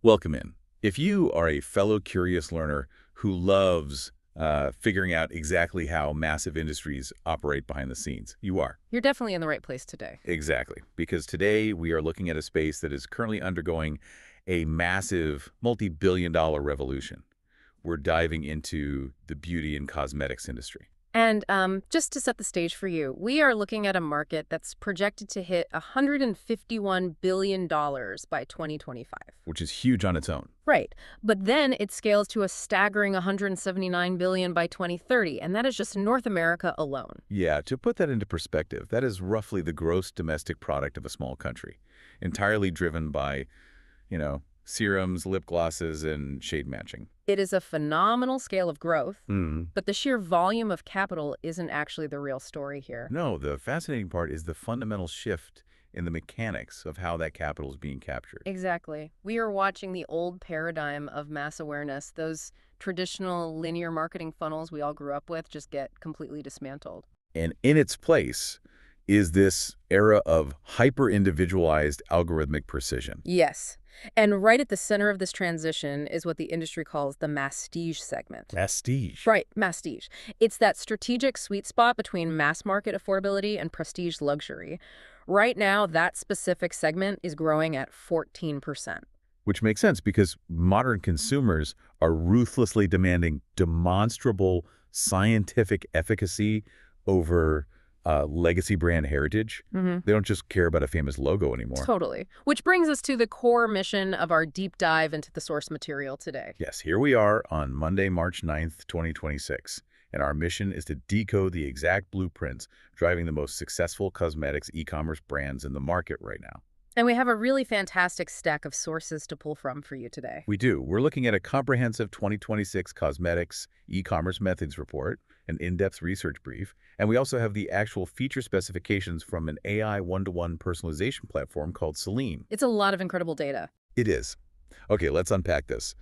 Welcome in. If you are a fellow curious learner who loves figuring out exactly how massive industries operate behind the scenes, you are. You're definitely in the right place today. Exactly. Because today we are looking at a space that is currently undergoing a massive multi-billion-dollar revolution. We're diving into the beauty and cosmetics industry. And just to set the stage for you, we are looking at a market that's projected to hit $151 billion by 2025. Which is huge on its own. Right. But then it scales to a staggering $179 billion by 2030, and that is just North America alone. Yeah, to put that into perspective, that is roughly the gross domestic product of a small country, entirely driven by, serums, lip glosses, and shade matching. It is a phenomenal scale of growth, Mm. but the sheer volume of capital isn't actually the real story here. No, the fascinating part is the fundamental shift in the mechanics of how that capital is being captured. Exactly. We are watching the old paradigm of mass awareness. Those traditional linear marketing funnels we all grew up with just get completely dismantled. And in its place is this era of hyper-individualized algorithmic precision. Yes. And right at the center of this transition is what the industry calls the masstige segment. Prestige. Right, masstige. It's that strategic sweet spot between mass market affordability and prestige luxury. Right now, that specific segment is growing at 14%. Which makes sense because modern consumers are ruthlessly demanding demonstrable scientific efficacy over legacy brand heritage. Mm-hmm. They don't just care about a famous logo anymore. Totally. Which brings us to the core mission of our deep dive into the source material today. Yes, here we are on Monday, March 9th, 2026. And our mission is to decode the exact blueprints driving the most successful cosmetics e-commerce brands in the market right now. And we have a really fantastic stack of sources to pull from for you today. We do. We're looking at a comprehensive 2026 cosmetics e-commerce methods report, an in-depth research brief, and we also have the actual feature specifications from an AI one-to-one personalization platform called Selene. It's a lot of incredible data. It is. Okay, let's unpack this.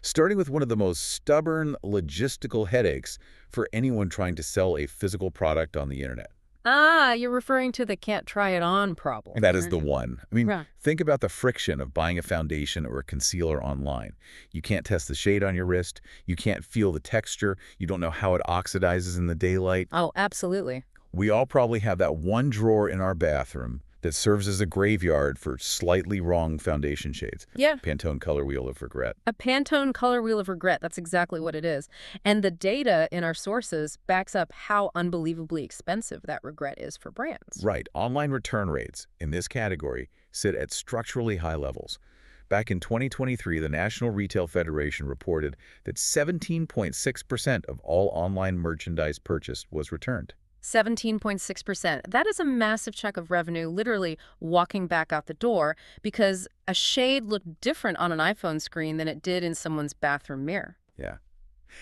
Starting with one of the most stubborn logistical headaches for anyone trying to sell a physical product on the internet. Ah, you're referring to the can't try it on problem. That is the one. I mean, Right. think about the friction of buying a foundation or a concealer online. You can't test the shade on your wrist. You can't feel the texture. You don't know how it oxidizes in the daylight. Oh, absolutely. We all probably have that one drawer in our bathroom that serves as a graveyard for slightly wrong foundation shades. Yeah. Pantone color wheel of regret. A Pantone color wheel of regret. That's exactly what it is. And the data in our sources backs up how unbelievably expensive that regret is for brands. Right. Online return rates in this category sit at structurally high levels. Back in 2023, the National Retail Federation reported that 17.6% of all online merchandise purchased was returned. 17.6%. That is a massive chunk of revenue literally walking back out the door because a shade looked different on an iPhone screen than it did in someone's bathroom mirror. Yeah.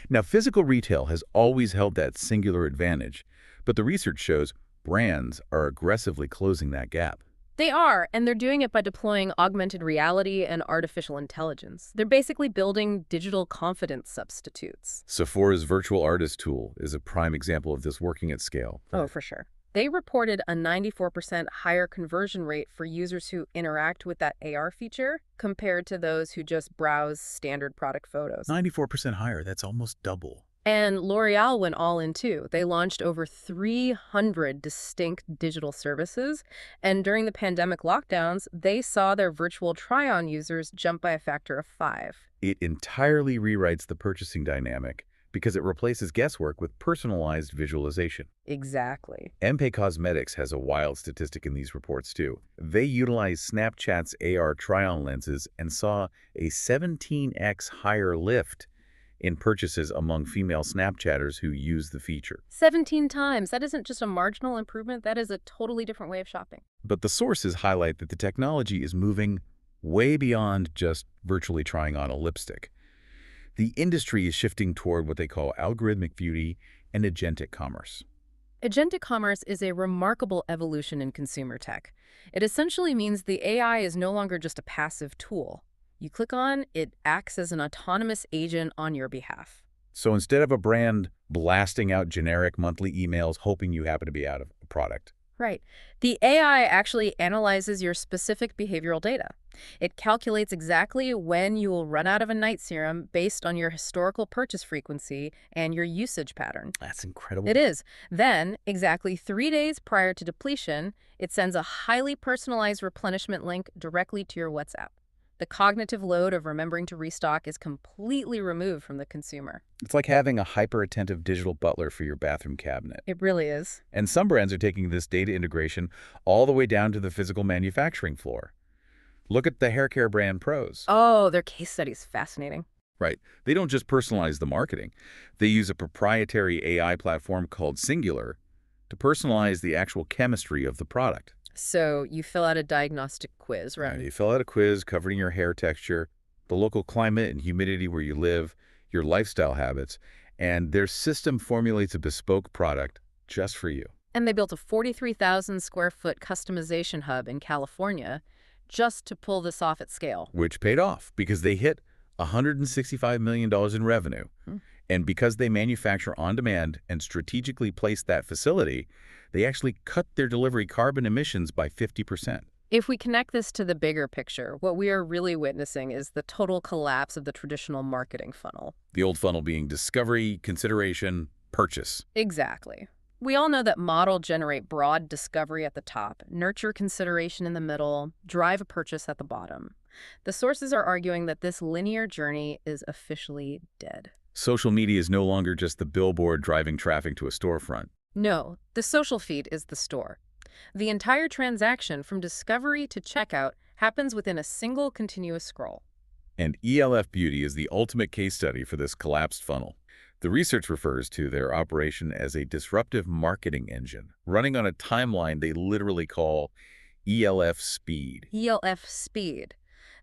Now, physical retail has always held that singular advantage, but the research shows brands are aggressively closing that gap. They are, and they're doing it by deploying augmented reality and artificial intelligence. They're basically building digital confidence substitutes. Sephora's virtual artist tool is a prime example of this working at scale. Oh, for sure. They reported a 94% higher conversion rate for users who interact with that AR feature compared to those who just browse standard product photos. 94% higher, that's almost double. And L'Oreal went all in too. They launched over 300 distinct digital services, and during the pandemic lockdowns, they saw their virtual try-on users jump by a factor of 5. It entirely rewrites the purchasing dynamic because it replaces guesswork with personalized visualization. Exactly. MP Cosmetics has a wild statistic in these reports too. They utilized Snapchat's AR try-on lenses and saw a 17x higher lift in purchases among female Snapchatters who use the feature. 17 times. That isn't just a marginal improvement. That is a totally different way of shopping. But the sources highlight that the technology is moving way beyond just virtually trying on a lipstick. The industry is shifting toward what they call algorithmic beauty and agentic commerce. Agentic commerce is a remarkable evolution in consumer tech. It essentially means the AI is no longer just a passive tool. You click on, it acts as an autonomous agent on your behalf. So instead of a brand blasting out generic monthly emails hoping you happen to be out of a product, Right. The AI actually analyzes your specific behavioral data. It calculates exactly when you will run out of a night serum based on your historical purchase frequency and your usage pattern. That's incredible. It is. Then, exactly 3 days prior to depletion, it sends a highly personalized replenishment link directly to your WhatsApp. The cognitive load of remembering to restock is completely removed from the consumer. It's like having a hyper-attentive digital butler for your bathroom cabinet. It really is. And some brands are taking this data integration all the way down to the physical manufacturing floor. Look at the hair care brand Pros. Oh, their case study is fascinating. Right. They don't just personalize the marketing. They use a proprietary AI platform called Singular to personalize the actual chemistry of the product. So you fill out a diagnostic quiz, right? You fill out a quiz covering your hair texture, the local climate and humidity where you live, your lifestyle habits, and their system formulates a bespoke product just for you. And they built a 43,000 square foot customization hub in California just to pull this off at scale. Which paid off because they hit $165 million in revenue. And because they manufacture on demand and strategically place that facility, they actually cut their delivery carbon emissions by 50%. If we connect this to the bigger picture, what we are really witnessing is the total collapse of the traditional marketing funnel. The old funnel being discovery, consideration, purchase. Exactly. We all know that model generate broad discovery at the top, nurture consideration in the middle, drive a purchase at the bottom. The sources are arguing that this linear journey is officially dead. Social media is no longer just the billboard driving traffic to a storefront. No, the social feed is the store. The entire transaction from discovery to checkout happens within a single continuous scroll. And ELF Beauty is the ultimate case study for this collapsed funnel. The research refers to their operation as a disruptive marketing engine, running on a timeline they literally call ELF speed. ELF speed.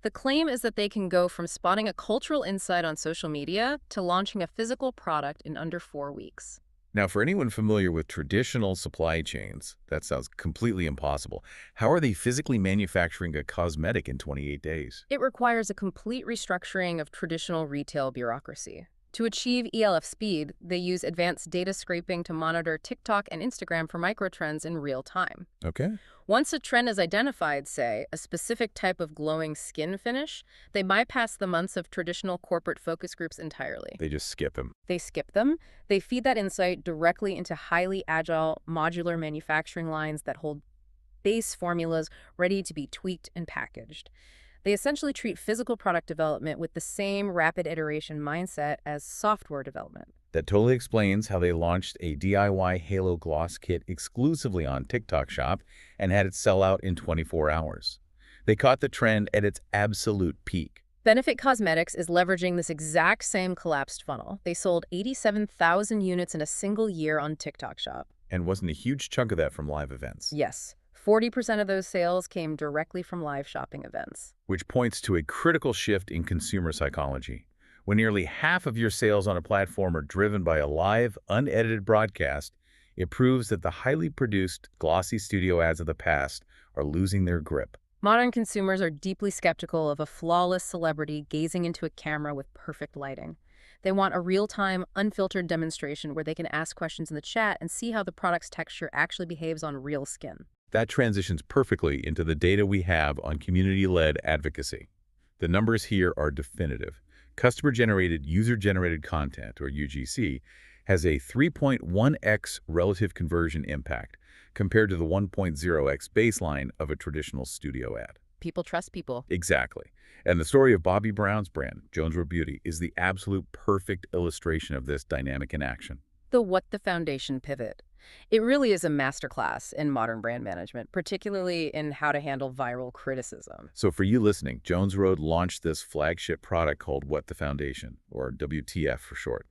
The claim is that they can go from spotting a cultural insight on social media to launching a physical product in under 4 weeks. Now, for anyone familiar with traditional supply chains, that sounds completely impossible. How are they physically manufacturing a cosmetic in 28 days? It requires a complete restructuring of traditional retail bureaucracy. To achieve ELF speed, they use advanced data scraping to monitor TikTok and Instagram for microtrends in real time. Okay. Once a trend is identified, say, a specific type of glowing skin finish, they bypass the months of traditional corporate focus groups entirely. They just skip them. They skip them. They feed that insight directly into highly agile, modular manufacturing lines that hold base formulas ready to be tweaked and packaged. They essentially treat physical product development with the same rapid iteration mindset as software development. That totally explains how they launched a DIY Halo Gloss kit exclusively on TikTok Shop and had it sell out in 24 hours. They caught the trend at its absolute peak. Benefit Cosmetics is leveraging this exact same collapsed funnel. They sold 87,000 units in a single year on TikTok Shop. And wasn't a huge chunk of that from live events. Yes, 40% of those sales came directly from live shopping events. Which points to a critical shift in consumer psychology. When nearly half of your sales on a platform are driven by a live, unedited broadcast, it proves that the highly produced, glossy studio ads of the past are losing their grip. Modern consumers are deeply skeptical of a flawless celebrity gazing into a camera with perfect lighting. They want a real-time, unfiltered demonstration where they can ask questions in the chat and see how the product's texture actually behaves on real skin. That transitions perfectly into the data we have on community-led advocacy. The numbers here are definitive. Customer-generated user-generated content, or UGC, has a 3.1x relative conversion impact compared to the 1.0x baseline of a traditional studio ad. People trust people. Exactly. And the story of Bobbi Brown's brand, Jones Road Beauty, is the absolute perfect illustration of this dynamic in action. The What the Foundation pivot. It really is a masterclass in modern brand management, particularly in how to handle viral criticism. So for you listening, Jones Road launched this flagship product called What the Foundation, or WTF for short.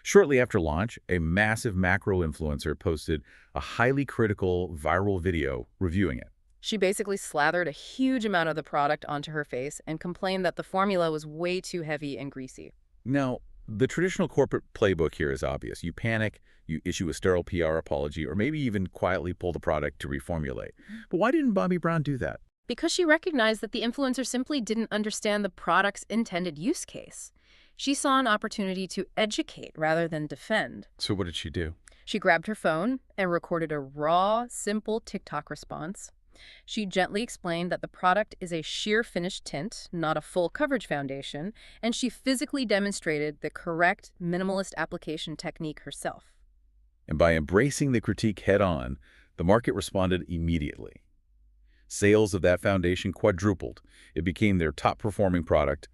Shortly after launch, a massive macro influencer posted a highly critical viral video reviewing it. She basically slathered a huge amount of the product onto her face and complained that the formula was way too heavy and greasy. Now, the traditional corporate playbook here is obvious. You panic, you issue a sterile PR apology, or maybe even quietly pull the product to reformulate. But why didn't Bobbi Brown do that? Because she recognized that the influencer simply didn't understand the product's intended use case. She saw an opportunity to educate rather than defend. So what did she do? She grabbed her phone and recorded a raw, simple TikTok response. She gently explained that the product is a sheer finish tint, not a full coverage foundation, and she physically demonstrated the correct minimalist application technique herself. And by embracing the critique head-on, the market responded immediately. Sales of that foundation quadrupled. It became their top-performing product,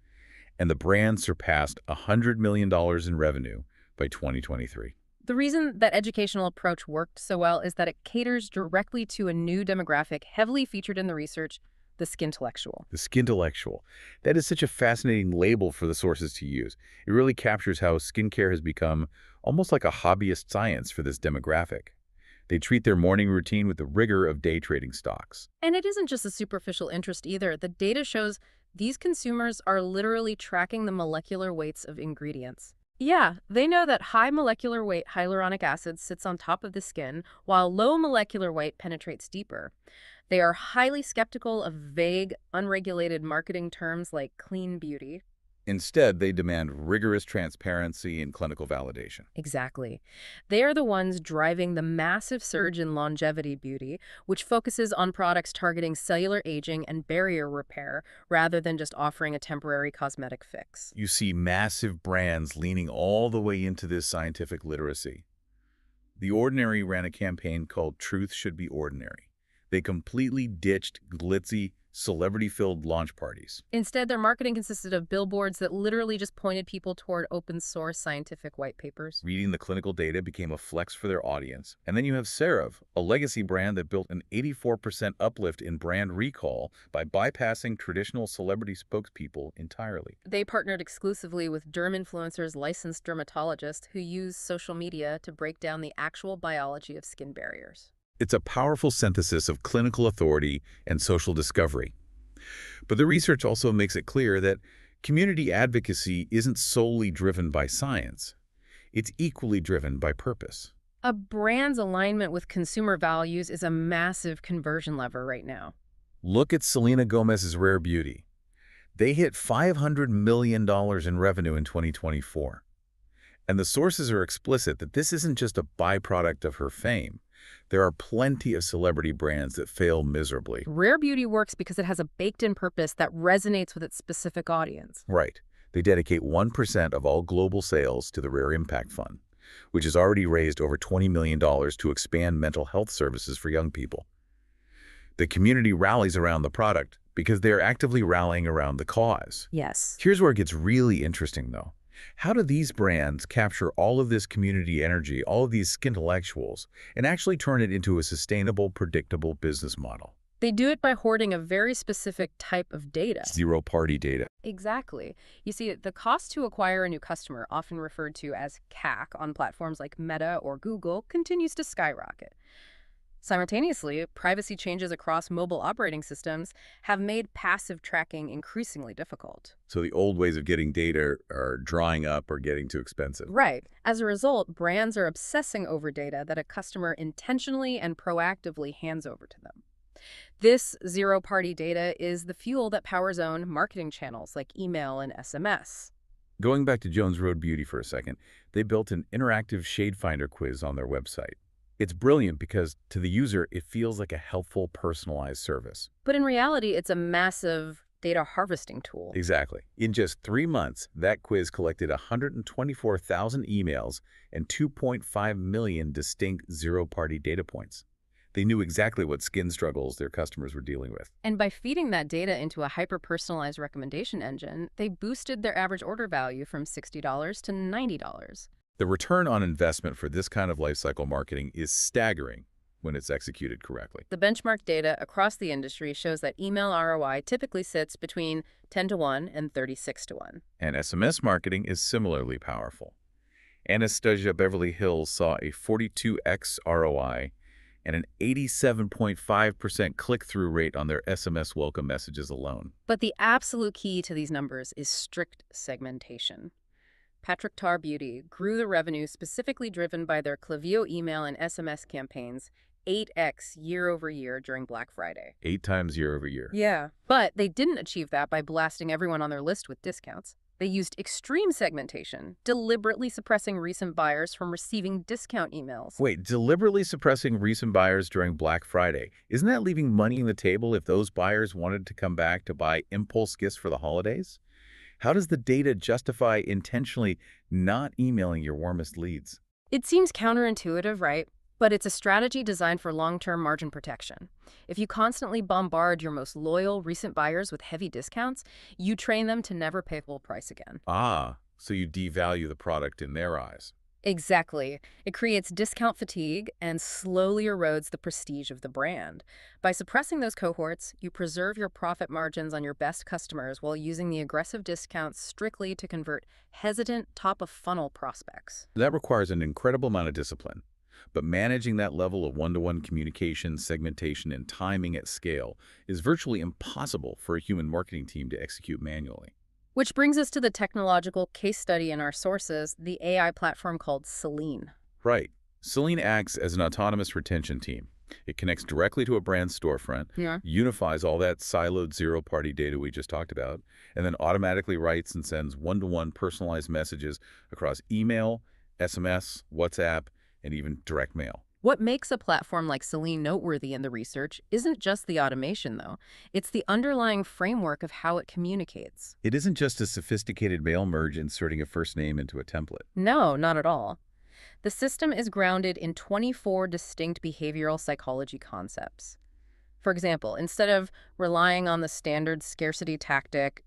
and the brand surpassed $100 million in revenue by 2023. The reason that educational approach worked so well is that it caters directly to a new demographic heavily featured in the research, the skintellectual. The skintellectual. That is such a fascinating label for the sources to use. It really captures how skincare has become almost like a hobbyist science for this demographic. They treat their morning routine with the rigor of day trading stocks. And it isn't just a superficial interest either. The data shows these consumers are literally tracking the molecular weights of ingredients. Yeah, they know that high molecular weight hyaluronic acid sits on top of the skin, while low molecular weight penetrates deeper. They are highly skeptical of vague, unregulated marketing terms like clean beauty. Instead, they demand rigorous transparency and clinical validation. Exactly. They are the ones driving the massive surge in longevity beauty, which focuses on products targeting cellular aging and barrier repair rather than just offering a temporary cosmetic fix. You see massive brands leaning all the way into this scientific literacy. The Ordinary ran a campaign called Truth Should Be Ordinary. They completely ditched glitzy, celebrity-filled launch parties. Instead, their marketing consisted of billboards that literally just pointed people toward open-source scientific white papers. Reading the clinical data became a flex for their audience. And then you have CeraVe, a legacy brand that built an 84% uplift in brand recall by bypassing traditional celebrity spokespeople entirely. They partnered exclusively with derm influencers, licensed dermatologists who use social media to break down the actual biology of skin barriers. It's a powerful synthesis of clinical authority and social discovery. But the research also makes it clear that community advocacy isn't solely driven by science. It's equally driven by purpose. A brand's alignment with consumer values is a massive conversion lever right now. Look at Selena Gomez's Rare Beauty. They hit $500 million in revenue in 2024. And the sources are explicit that this isn't just a byproduct of her fame. There are plenty of celebrity brands that fail miserably. Rare Beauty works because it has a baked-in purpose that resonates with its specific audience. Right. They dedicate 1% of all global sales to the Rare Impact Fund, which has already raised over $20 million to expand mental health services for young people. The community rallies around the product because they are actively rallying around the cause. Yes. Here's where it gets really interesting, though. How do these brands capture all of this community energy, all of these skintellectuals, and actually turn it into a sustainable, predictable business model? They do it by hoarding a very specific type of data. Zero-party data. Exactly. You see, the cost to acquire a new customer, often referred to as CAC on platforms like Meta or Google, continues to skyrocket. Simultaneously, privacy changes across mobile operating systems have made passive tracking increasingly difficult. So the old ways of getting data are drying up or getting too expensive. Right. As a result, brands are obsessing over data that a customer intentionally and proactively hands over to them. This zero-party data is the fuel that powers own marketing channels like email and SMS. Going back to Jones Road Beauty for a second, they built an interactive shade finder quiz on their website. It's brilliant because, to the user, it feels like a helpful, personalized service. But in reality, it's a massive data harvesting tool. Exactly. In just 3 months, that quiz collected 124,000 emails and 2.5 million distinct zero-party data points. They knew exactly what skin struggles their customers were dealing with. And by feeding that data into a hyper-personalized recommendation engine, they boosted their average order value from $60 to $90. The return on investment for this kind of lifecycle marketing is staggering when it's executed correctly. The benchmark data across the industry shows that email ROI typically sits between 10 to 1 and 36 to 1. And SMS marketing is similarly powerful. Anastasia Beverly Hills saw a 42x ROI and an 87.5% click-through rate on their SMS welcome messages alone. But the absolute key to these numbers is strict segmentation. Patrick Tar Beauty grew the revenue specifically driven by their Klaviyo email and SMS campaigns, 8x year over year during Black Friday. 8 times year over year. Yeah. But they didn't achieve that by blasting everyone on their list with discounts. They used extreme segmentation, deliberately suppressing recent buyers from receiving discount emails. Wait, deliberately suppressing recent buyers during Black Friday. Isn't that leaving money on the table if those buyers wanted to come back to buy impulse gifts for the holidays? How does the data justify intentionally not emailing your warmest leads? It seems counterintuitive, right? But it's a strategy designed for long-term margin protection. If you constantly bombard your most loyal recent buyers with heavy discounts, you train them to never pay full price again. Ah, so you devalue the product in their eyes. Exactly. It creates discount fatigue and slowly erodes the prestige of the brand. By suppressing those cohorts, you preserve your profit margins on your best customers while using the aggressive discounts strictly to convert hesitant top-of-funnel prospects. That requires an incredible amount of discipline. But managing that level of one-to-one communication, segmentation, and timing at scale is virtually impossible for a human marketing team to execute manually. Which brings us to the technological case study in our sources, the AI platform called Selene. Right. Selene acts as an autonomous retention team. It connects directly to a brand's storefront, Yeah. unifies all that siloed zero-party data we just talked about, and then automatically writes and sends one-to-one personalized messages across email, SMS, WhatsApp, and even direct mail. What makes a platform like Selene noteworthy in the research isn't just the automation, though. It's the underlying framework of how it communicates. It isn't just a sophisticated mail merge inserting a first name into a template. No, not at all. The system is grounded in 24 distinct behavioral psychology concepts. For example, instead of relying on the standard scarcity tactic,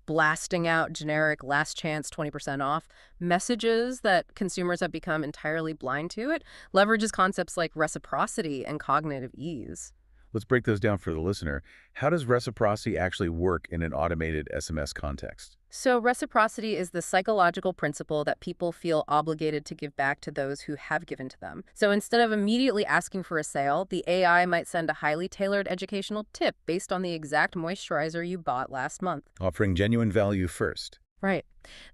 blasting out generic last chance 20% off messages that consumers have become entirely blind to, it leverages concepts like reciprocity and cognitive ease. Let's break those down for the listener. How does reciprocity actually work in an automated SMS context? So reciprocity is the psychological principle that people feel obligated to give back to those who have given to them. So instead of immediately asking for a sale, the AI might send a highly tailored educational tip based on the exact moisturizer you bought last month. Offering genuine value first. Right.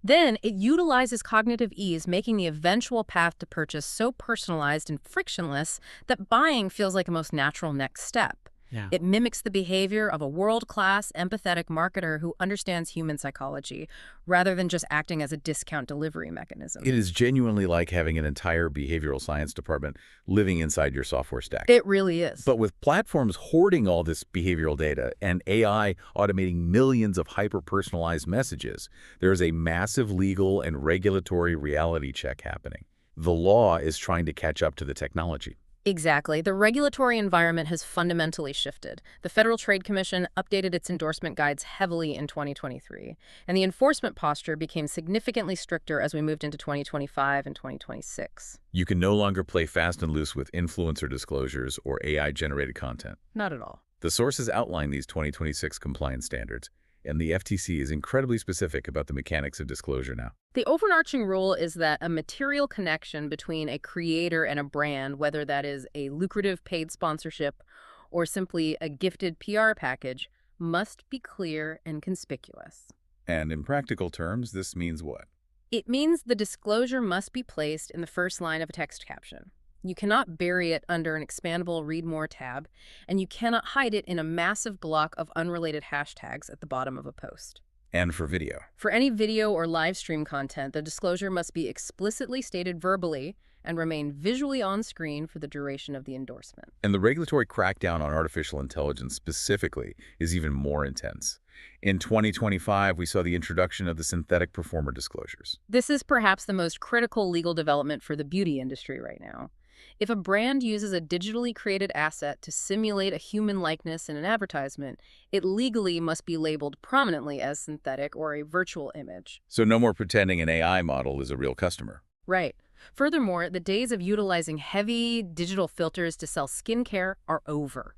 Then it utilizes cognitive ease, making the eventual path to purchase so personalized and frictionless that buying feels like a most natural next step. Yeah. It mimics the behavior of a world-class, empathetic marketer who understands human psychology, rather than just acting as a discount delivery mechanism. It is genuinely like having an entire behavioral science department living inside your software stack. It really is. But with platforms hoarding all this behavioral data and AI automating millions of hyper-personalized messages, there is a massive legal and regulatory reality check happening. The law is trying to catch up to the technology. Exactly. The regulatory environment has fundamentally shifted. The Federal Trade Commission updated its endorsement guides heavily in 2023, and the enforcement posture became significantly stricter as we moved into 2025 and 2026. You can no longer play fast and loose with influencer disclosures or AI-generated content. Not at all. The sources outline these 2026 compliance standards, and the FTC is incredibly specific about the mechanics of disclosure now. The overarching rule is that a material connection between a creator and a brand, whether that is a lucrative paid sponsorship or simply a gifted PR package, must be clear and conspicuous. And in practical terms, this means what? It means the disclosure must be placed in the first line of a text caption. You cannot bury it under an expandable Read More tab, and you cannot hide it in a massive block of unrelated hashtags at the bottom of a post. And for video. For any video or live stream content, the disclosure must be explicitly stated verbally and remain visually on screen for the duration of the endorsement. And the regulatory crackdown on artificial intelligence specifically is even more intense. In 2025, we saw the introduction of the synthetic performer disclosures. This is perhaps the most critical legal development for the beauty industry right now. If a brand uses a digitally created asset to simulate a human likeness in an advertisement, it legally must be labeled prominently as synthetic or a virtual image. So no more pretending an AI model is a real customer. Right. Furthermore, the days of utilizing heavy digital filters to sell skincare are over.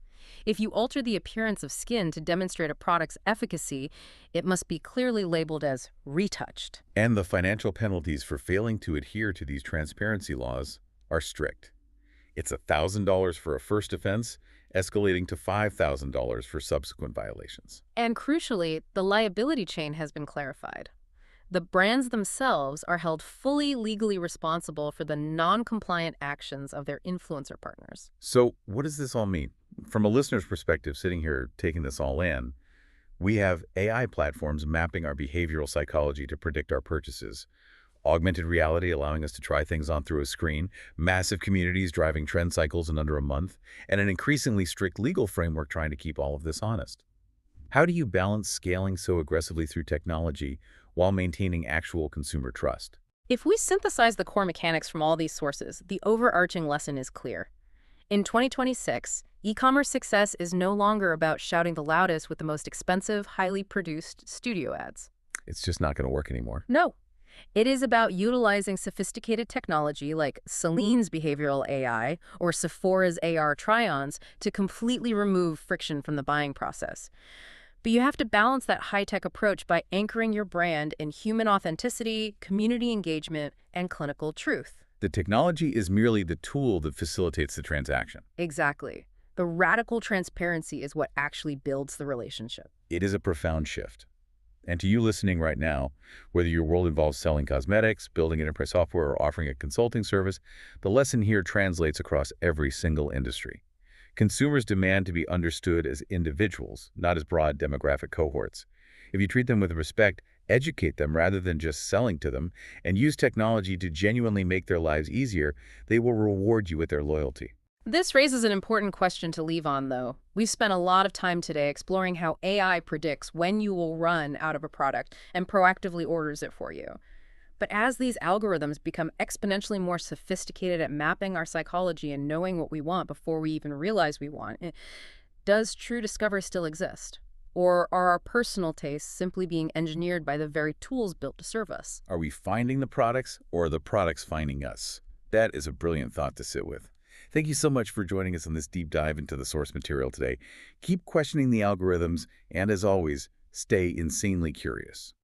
If you alter the appearance of skin to demonstrate a product's efficacy, it must be clearly labeled as retouched. And the financial penalties for failing to adhere to these transparency laws are strict. It's $1,000 for a first offense, escalating to $5,000 for subsequent violations. And crucially, the liability chain has been clarified. The brands themselves are held fully legally responsible for the non-compliant actions of their influencer partners. So what does this all mean? From a listener's perspective, sitting here taking this all in, we have AI platforms mapping our behavioral psychology to predict our purchases, augmented reality allowing us to try things on through a screen, massive communities driving trend cycles in under a month, and an increasingly strict legal framework trying to keep all of this honest. How do you balance scaling so aggressively through technology while maintaining actual consumer trust? If we synthesize the core mechanics from all these sources, the overarching lesson is clear. In 2026, e-commerce success is no longer about shouting the loudest with the most expensive, highly produced studio ads. It's just not going to work anymore. No. It is about utilizing sophisticated technology like Selene's behavioral AI or Sephora's AR try-ons to completely remove friction from the buying process. But you have to balance that high-tech approach by anchoring your brand in human authenticity, community engagement, and clinical truth. The technology is merely the tool that facilitates the transaction. Exactly. The radical transparency is what actually builds the relationship. It is a profound shift. And to you listening right now, whether your world involves selling cosmetics, building enterprise software, or offering a consulting service, the lesson here translates across every single industry. Consumers demand to be understood as individuals, not as broad demographic cohorts. If you treat them with respect, educate them rather than just selling to them, and use technology to genuinely make their lives easier, they will reward you with their loyalty. This raises an important question to leave on, though. We've spent a lot of time today exploring how AI predicts when you will run out of a product and proactively orders it for you. But as these algorithms become exponentially more sophisticated at mapping our psychology and knowing what we want before we even realize we want it, does true discovery still exist? Or are our personal tastes simply being engineered by the very tools built to serve us? Are we finding the products, or are the products finding us? That is a brilliant thought to sit with. Thank you so much for joining us on this deep dive into the source material today. Keep questioning the algorithms, and as always, stay insanely curious.